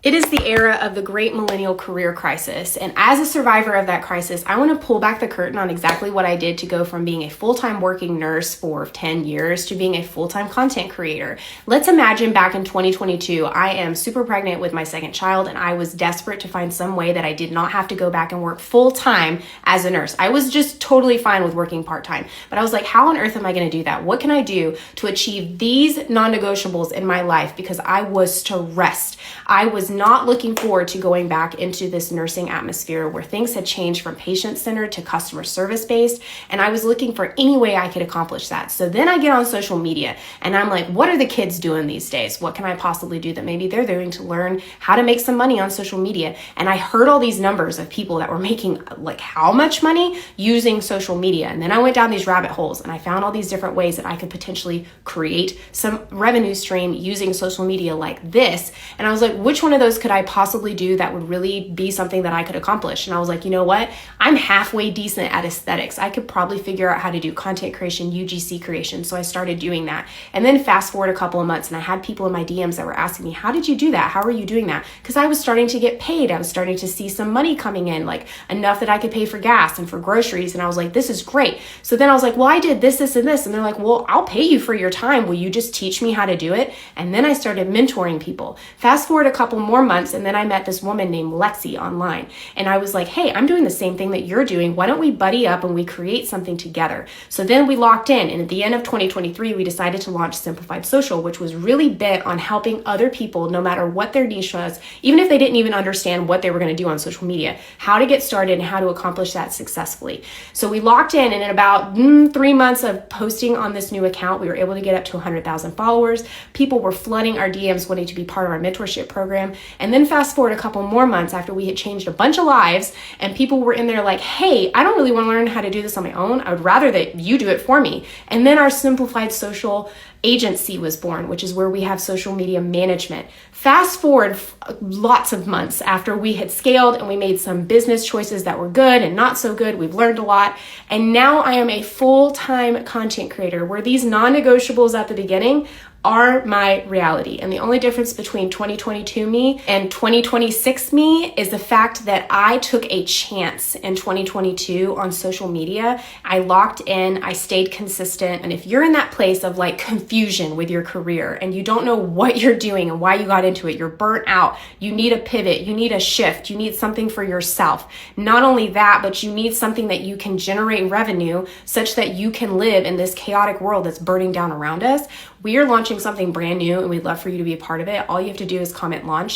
It is the era of the great millennial career crisis. And as a survivor of that crisis, I want to pull back the curtain on exactly what I did to go from being a full-time working nurse for 10 years to being a full-time content creator. Let's imagine back in 2022, I am super pregnant with my second child and I was desperate to find some way that I did not have to go back and work full-time as a nurse. I was just totally fine with working part-time, but I was like, how on earth am I going to do that? What can I do to achieve these non-negotiables in my life? Because I was stressed. I was not looking forward to going back into this nursing atmosphere where things had changed from patient-centered to customer service-based, and I was looking for any way I could accomplish that. So then I get on social media and I'm like, what are the kids doing these days? What can I possibly do that maybe they're doing to learn how to make some money on social media? And I heard all these numbers of people that were making like how much money using social media. And then I went down these rabbit holes and I found all these different ways that I could potentially create some revenue stream using social media like this. And I was like, which one of those could I possibly do that would really be something that I could accomplish? And I was like, you know what? I'm halfway decent at aesthetics. I could probably figure out how to do content creation, UGC creation. So I started doing that. And then fast forward a couple of months and I had people in my DMs that were asking me, how did you do that? How are you doing that? Because I was starting to get paid. I was starting to see some money coming in, like enough that I could pay for gas and for groceries. And I was like, this is great. So then I was like, well, I did this, and this. And they're like, well, I'll pay you for your time. Will you just teach me how to do it? And then I started mentoring people. Fast forward a couple more months, and then I met this woman named Lexi online. And I was like, hey, I'm doing the same thing that you're doing. Why don't we buddy up and we create something together? So then we locked in. And at the end of 2023, we decided to launch Simplified Social, which was really bent on helping other people, no matter what their niche was, even if they didn't even understand what they were going to do on social media, how to get started and how to accomplish that successfully. So we locked in, and in about 3 months of posting on this new account, we were able to get up to 100,000 followers. People were flooding our DMs wanting to be part of our mentorship program. And then fast forward a couple more months after we had changed a bunch of lives and people were in there like, hey, I don't really want to learn how to do this on my own. I would rather that you do it for me. And then our Simplified Social agency was born, which is where we have social media management. Fast forward lots of months after we had scaled and we made some business choices that were good and not so good. We've learned a lot. And now I am a full-time content creator where these non-negotiables at the beginning are my reality. And the only difference between 2022 me and 2026 me is the fact that I took a chance in 2022 on social media. I locked in, I stayed consistent. And if you're in that place of like confusion with your career and you don't know what you're doing and why you got into it, you're burnt out, you need a pivot, you need a shift, you need something for yourself. Not only that, but you need something that you can generate revenue such that you can live in this chaotic world that's burning down around us. We are launching something brand new and we'd love for you to be a part of it. All you have to do is comment launch